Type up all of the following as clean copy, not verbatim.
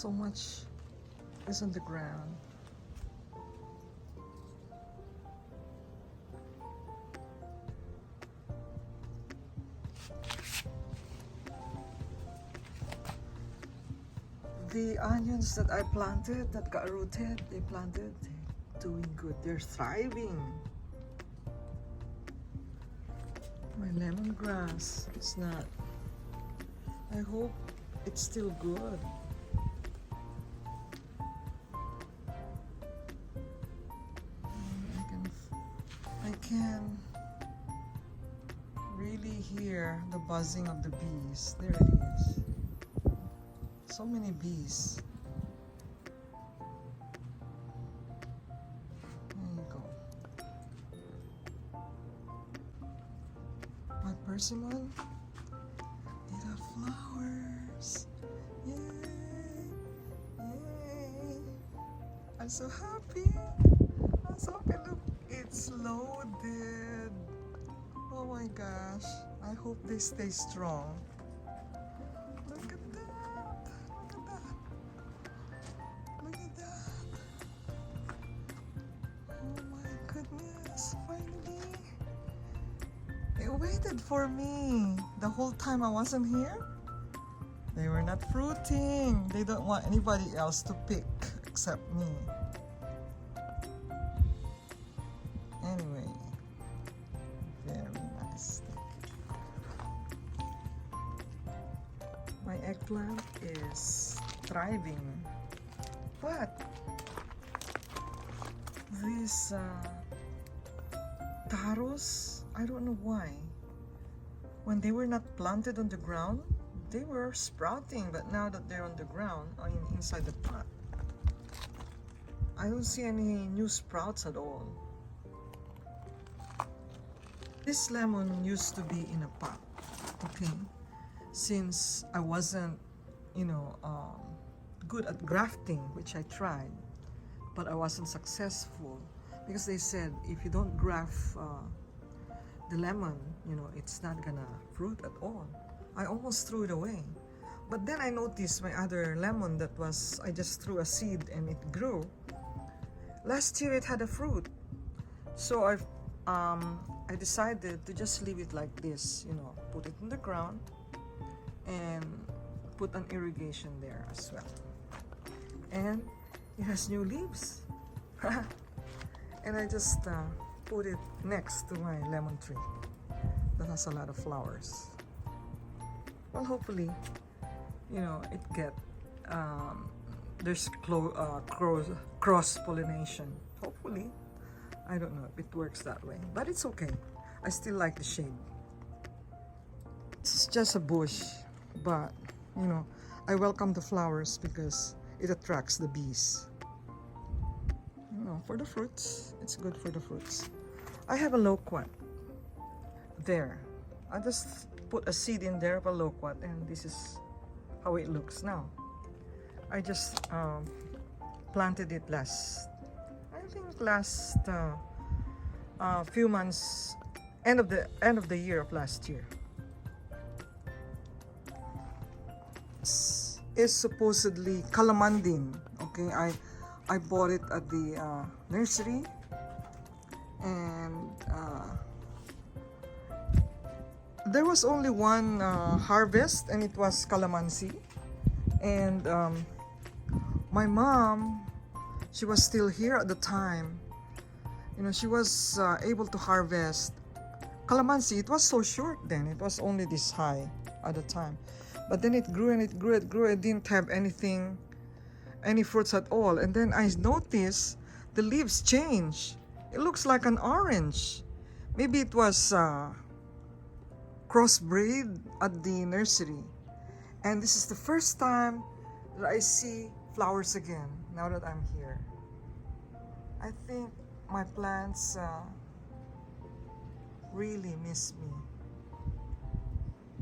so much is on the ground. The onions that I planted, that got rooted, they're doing good. They're thriving. My lemongrass, it's not. I hope it's still good. I can really hear the buzzing of the bees. There it is. So many bees. There you go. My persimmon, it have flowers. Yay! Yay! I'm so happy. I'm so happy. Look, it's loaded. Oh my gosh. I hope they stay strong. Look at that. Look at that. Look at that. Oh my goodness. Finally. They waited for me the whole time I wasn't here. They were not fruiting. They don't want anybody else to pick except me. Anyway, very nice. My eggplant is thriving, but these taros, I don't know why. When they were not planted on the ground, they were sprouting, but now that they're on the ground, I mean inside the pot, I don't see any new sprouts at all. This lemon used to be in a pot, okay? Since I wasn't, good at grafting, which I tried, but I wasn't successful because they said if you don't graft the lemon, it's not gonna fruit at all. I almost threw it away. But then I noticed my other lemon that I just threw a seed and it grew. Last year it had a fruit. So I decided to just leave it like this, put it in the ground and put an irrigation there as well. And it has new leaves. And I just put it next to my lemon tree that has a lot of flowers. Well, hopefully, it there's cross-pollination. Hopefully. I don't know if it works that way, but it's okay. I still like the shade. It's just a bush, but I welcome the flowers because it attracts the bees. For the fruits, it's good for the fruits. I have a loquat there. I just put a seed in there of a loquat, and this is how it looks now. I just planted it last few months, end of the year of last year. This is supposedly calamandin. Okay, I bought it at the nursery, and there was only one harvest, and it was calamansi. And my mom, she was still here at the time. She was able to harvest calamansi. It was so short then. It was only this high at the time. But then it grew and it grew. It didn't have any fruits at all. And then I noticed the leaves change. It looks like an orange. Maybe it was crossbreed at the nursery. And this is the first time that I see flowers again now that I'm here. I think my plants really miss me.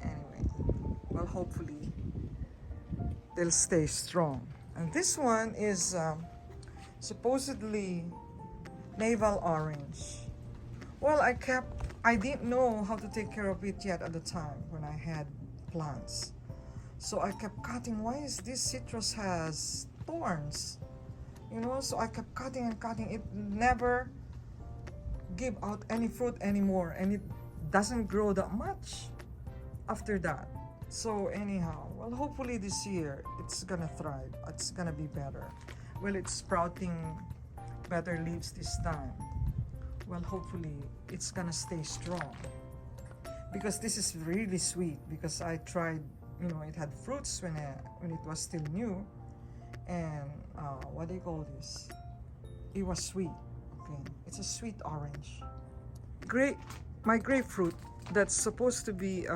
Anyway, well, hopefully they'll stay strong. And this one is supposedly navel orange. Well, I didn't know how to take care of it yet at the time when I had plants. So I kept cutting. Why is this citrus has thorns? You know, so I kept cutting and cutting. It never give out any fruit anymore, and it doesn't grow that much after that. So anyhow, well, hopefully this year it's gonna thrive. It's gonna be better. Well, it's sprouting better leaves this time. Well, hopefully it's gonna stay strong, because this is really sweet. Because I tried, you know, it had fruits when it was still new, and what do you call this? It was sweet. Okay, it's a sweet orange. My grapefruit that's supposed to be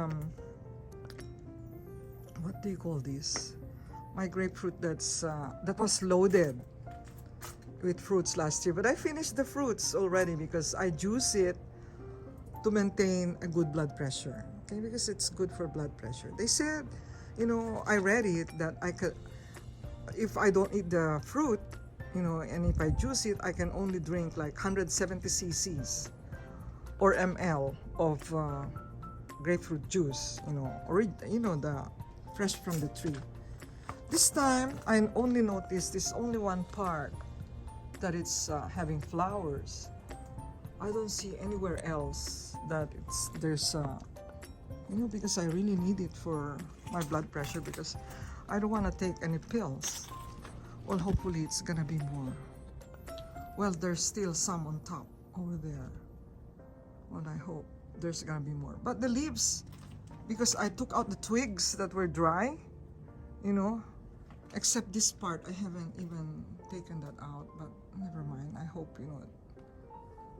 what do you call this? My grapefruit that was loaded with fruits last year, but I finished the fruits already because I juice it to maintain a good blood pressure. Okay, because it's good for blood pressure. They said, you know, I read it that I could, if I don't eat the fruit, you know, and if I juice it, I can only drink like 170 cc's or ml of grapefruit juice, you know, or the fresh from the tree. This time I only noticed this only one part that it's having flowers. I don't see anywhere else that there's you know, because I really need it for my blood pressure, because I don't want to take any pills. Well, hopefully it's gonna be more. Well, there's still some on top over there. Well, I hope there's gonna be more. But the leaves, because I took out the twigs that were dry, you know, except this part, I haven't even taken that out, but never mind. I hope, you know,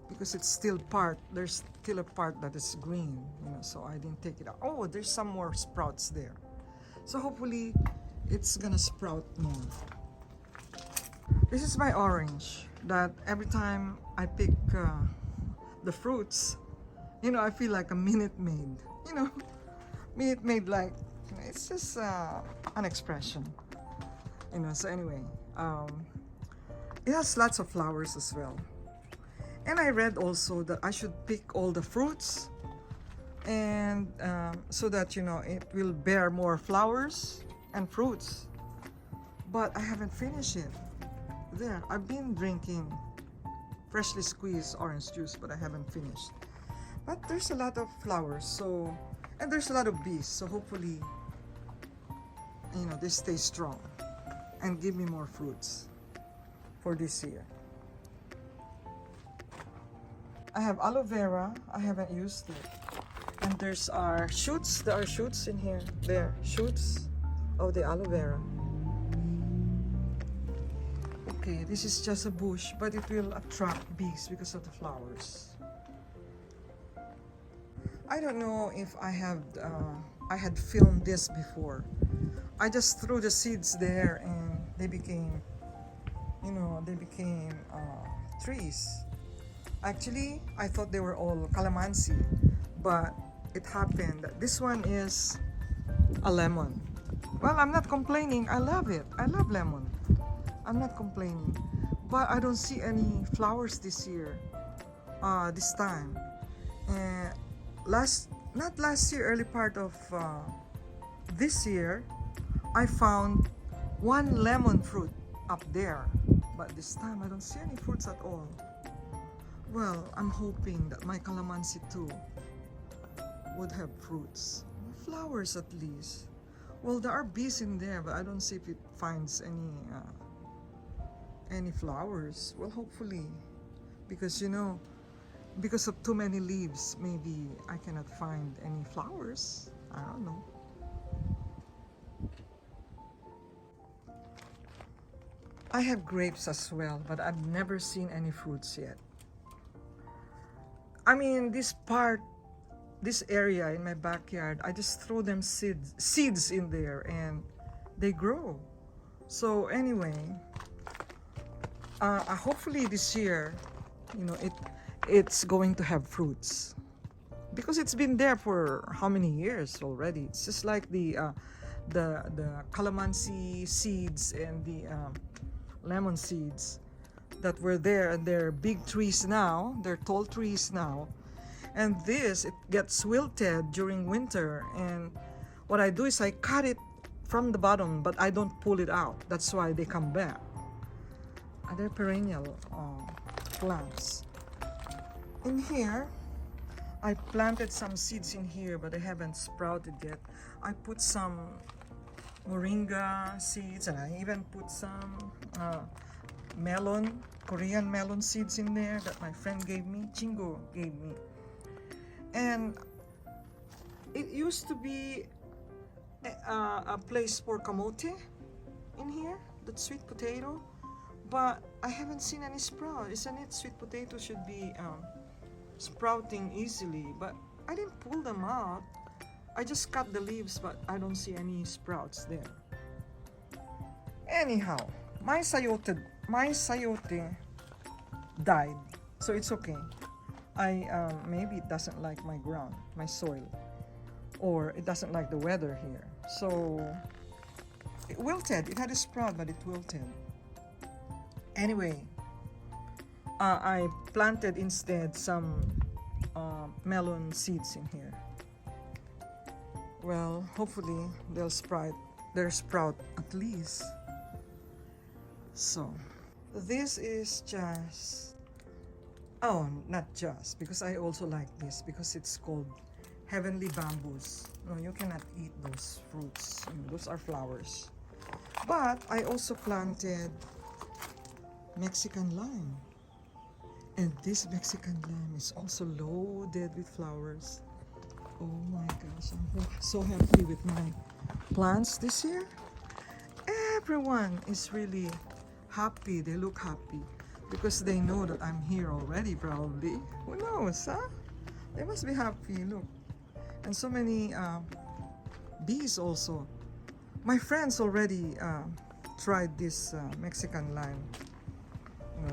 because it's still there's still a part that is green, you know, so I didn't take it out. Oh, there's some more sprouts there. So hopefully it's gonna sprout more. This is my orange that every time I pick the fruits, you know, I feel like a Minute Maid, you know. Minute Maid, like, it's just an expression, you know. So anyway, it has lots of flowers as well. And I read also that I should pick all the fruits, and so that, you know, it will bear more flowers and fruits. But I haven't finished it. There, I've been drinking freshly squeezed orange juice, but I haven't finished. But there's a lot of flowers, so, and there's a lot of bees, so hopefully, you know, they stay strong and give me more fruits for this year. I have aloe vera. I haven't used it. And there's shoots. There are shoots in here. There, shoots of the aloe vera. Okay, this is just a bush, but it will attract bees because of the flowers. I don't know if I had filmed this before. I just threw the seeds there and they became, you know, trees. Actually, I thought they were all calamansi, but it happened that this one is a lemon. Well, I'm not complaining. I love it. I love lemon. I'm not complaining. But I don't see any flowers this year, this time. And not last year, early part of this year, I found one lemon fruit up there. But this time, I don't see any fruits at all. Well, I'm hoping that my calamansi too would have fruits. Flowers at least. Well, there are bees in there, but I don't see if it finds any flowers. Well, hopefully, because, you know, because of too many leaves, maybe I cannot find any flowers. I don't know. I have grapes as well, but I've never seen any fruits yet. I mean, this area in my backyard, I just throw them seeds in there and they grow. So anyway, hopefully this year, you know, it's going to have fruits, because it's been there for how many years already. It's just like the calamansi seeds and the lemon seeds that were there, and they're big trees now, they're tall trees now. And it gets wilted during winter, and what I do is I cut it from the bottom, but I don't pull it out. That's why they come back. They're perennial plants. In here, I planted some seeds in here, but they haven't sprouted yet. I put some moringa seeds, and I even put some Korean melon seeds in there that my friend gave me, Chingo gave me. And it used to be a place for kamote in here, that sweet potato, but I haven't seen any sprout. Isn't it? Sweet potato should be sprouting easily, but I didn't pull them out. I just cut the leaves, but I don't see any sprouts there. Anyhow, my sayote died, so it's okay. Maybe it doesn't like my ground, my soil, or it doesn't like the weather here. So it wilted. It had a sprout, but it wilted. Anyway, I planted instead some melon seeds in here. Well, hopefully they'll sprout at least. So this is just, oh, not just, because I also like this because it's called heavenly bamboos. No, you cannot eat those fruits. Those are flowers. But I also planted Mexican lime. And this Mexican lime is also loaded with flowers. Oh my gosh, I'm so happy with my plants this year. Everyone is really happy. They look happy because they know that I'm here already, probably. Who knows, huh? They must be happy, look. And so many bees also. My friends already tried this Mexican lime.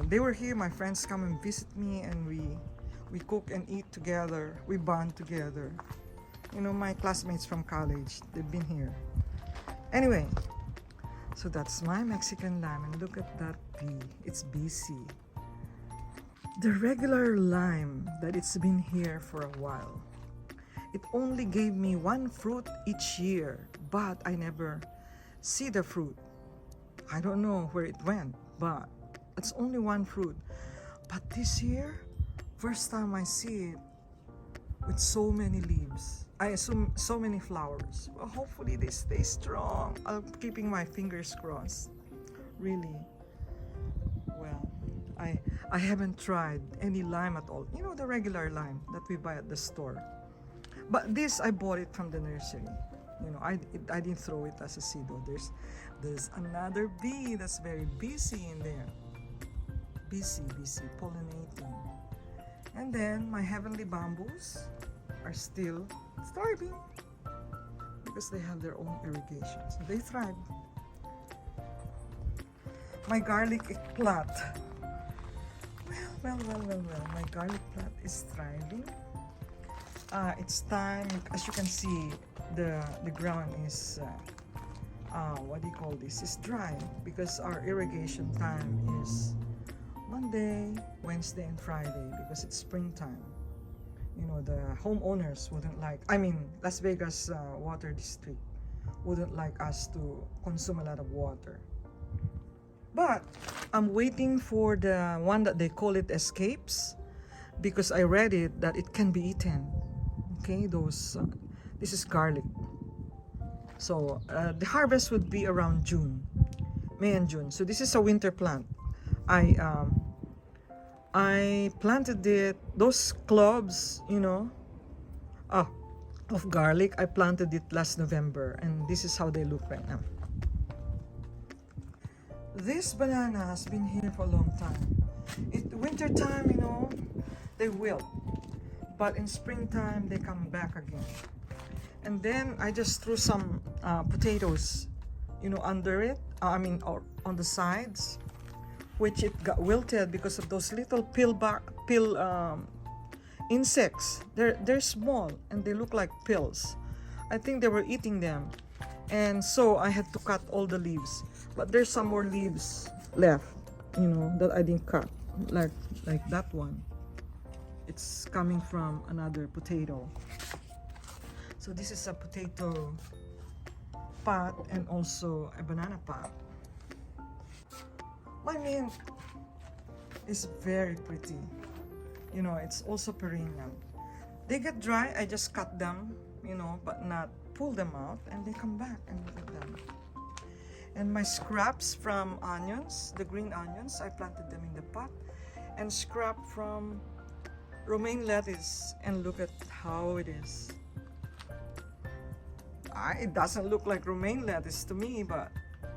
They were here, my friends come and visit me, and we cook and eat together. We bond together. My classmates from college, they've been here. Anyway, so that's my Mexican lime, and look at that bee. It's busy. The regular lime that it's been here for a while, it only gave me one fruit each year, but I never see the fruit. I don't know where it went, but it's only one fruit. But this year, first time I see it with so many leaves. I assume so many flowers. Well, hopefully they stay strong. I'm keeping my fingers crossed. Really. Well, I haven't tried any lime at all. The regular lime that we buy at the store. But this, I bought it from the nursery. I didn't throw it as a seed. There's another bee that's very busy in there. Busy pollinating. And then my heavenly bamboos are still thriving because they have their own irrigation. So they thrive. My garlic plant. Well. My garlic plant is thriving. It's time. As you can see, the ground is what do you call this? It's dry because our irrigation time is Monday, Wednesday, and Friday because it's springtime. The homeowners wouldn't like, Las Vegas water district wouldn't like us to consume a lot of water. But I'm waiting for the one that they call it escapes because I read it that it can be eaten. Okay, this is garlic. So the harvest would be around May and June. So this is a winter plant. I planted it, those cloves, of garlic. I planted it last November, and this is how they look right now. This banana has been here for a long time. Winter time, they wilt, but in springtime they come back again. And then I just threw some potatoes, under it. Or on the sides, which it got wilted because of those little pill insects. They're small and they look like pills. I think they were eating them, and so I had to cut all the leaves. But there's some more leaves left, that I didn't cut, like that one. It's coming from another potato. So this is a potato pot and also a banana pot. My mint is very pretty. You know, it's also perennial. They get dry, I just cut them, you know, but not pull them out, and they come back, and look at them. And my scraps from onions, the green onions, I planted them in the pot, and scrap from romaine lettuce, and look at how it is. It doesn't look like romaine lettuce to me, but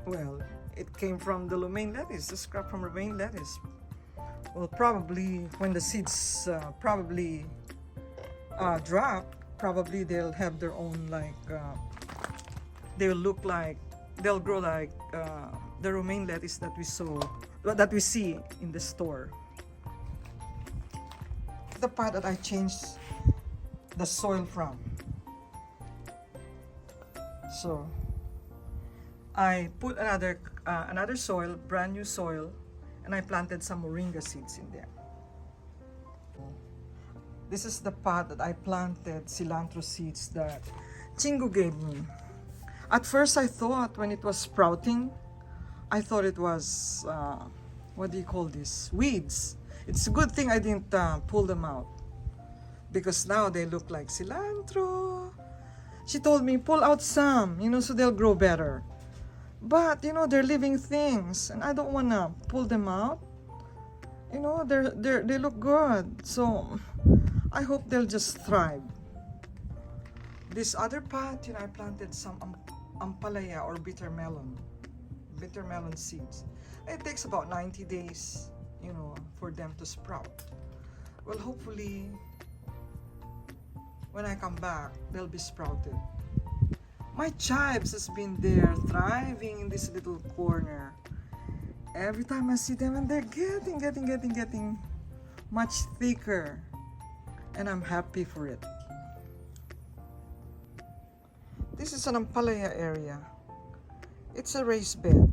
well, it came from the romaine lettuce, the scrap from romaine lettuce. Well, probably when the seeds drop, probably they'll have their own, like they'll grow like the romaine lettuce that we see in the store. The part that I changed the soil from. So I put another soil, brand new soil, and I planted some moringa seeds in there. This is the pot that I planted cilantro seeds that Chingu gave me. At first I thought, when it was sprouting, I thought it was, what do you call this? Weeds. It's a good thing I didn't pull them out, because now they look like cilantro. She told me, pull out some, you know, so they'll grow better. But, you know, they're living things, and I don't want to pull them out. You know, they look good. So I hope they'll just thrive. This other pot, you know, I planted some ampalaya or bitter melon seeds. It takes about 90 days, you know, for them to sprout. Well, hopefully, when I come back, they'll be sprouted. My chives has been there thriving in this little corner. Every time I see them, and they're getting much thicker, and I'm happy for it. This is an ampalaya area. It's a raised bed,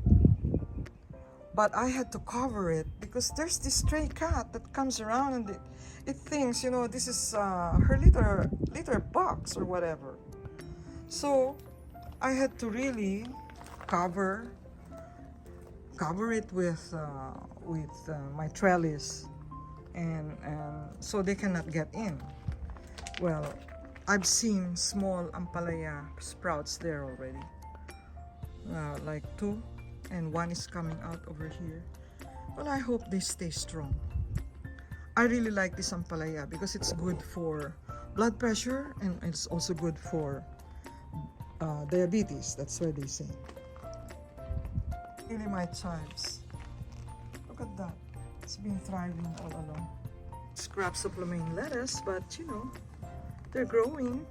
but I had to cover it because there's this stray cat that comes around, and it thinks, you know, this is her litter box or whatever. So I had to really cover it with my trellis, and so they cannot get in. Well, I've seen small ampalaya sprouts there already, like 2, and 1 is coming out over here. Well, I hope they stay strong. I really like this ampalaya because it's good for blood pressure, and it's also good for diabetes. That's what they say. Really, my chives. Look at that. It's been thriving all along. Scraps of romaine lettuce, but you know, they're growing.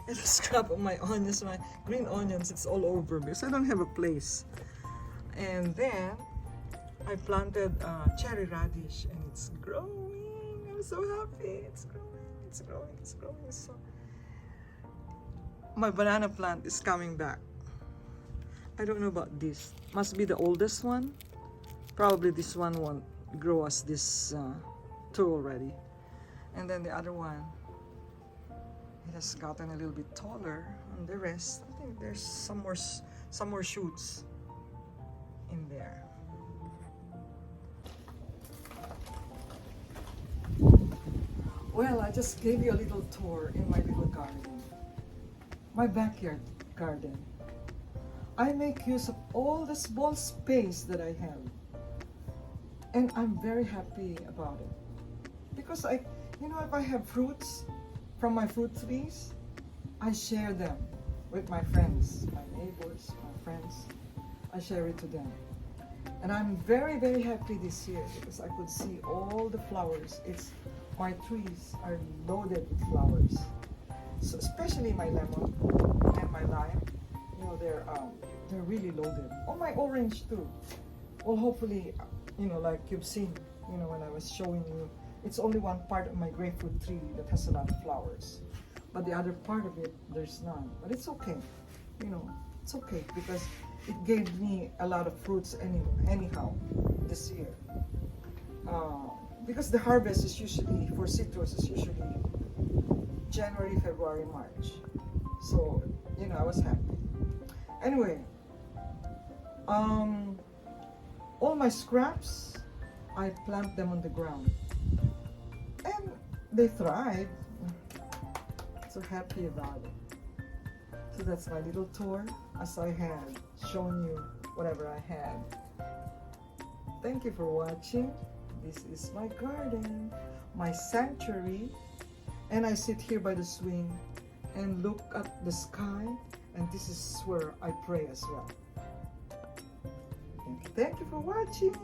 And a scrap of my onions, my green onions, it's all over because I don't have a place. And then I planted cherry radish, and it's growing. I'm so happy. It's growing. So my banana plant is coming back. I don't know about this. Must be the oldest one. Probably this one won't grow as this 2 already. And then the other one, it has gotten a little bit taller. And the rest, I think there's some more shoots in there. Well, I just gave you a little tour in my little garden, my backyard garden. I make use of all the small space that I have, and I'm very happy about it, because you know, if I have fruits from my fruit trees, I share them with my friends, my neighbors, my friends. I share it to them. And I'm very, very happy this year because I could see all the flowers. My trees are loaded with flowers. So especially my lemon and my lime, you know, they're really loaded. Oh, my orange too. Well, hopefully, you know, like you've seen, you know, when I was showing you, it's only one part of my grapefruit tree that has a lot of flowers, but the other part of it, there's none. But it's okay, you know, it's okay because it gave me a lot of fruits anyhow this year. Because the harvest is usually, for citrus, is usually January, February, March. So, you know, I was happy. Anyway, all my scraps, I plant them on the ground, and they thrive. So happy about it. So that's my little tour, as I had shown you whatever I had. Thank you for watching. This is my garden, my sanctuary, and I sit here by the swing and look at the sky, and this is where I pray as well. Thank you for watching.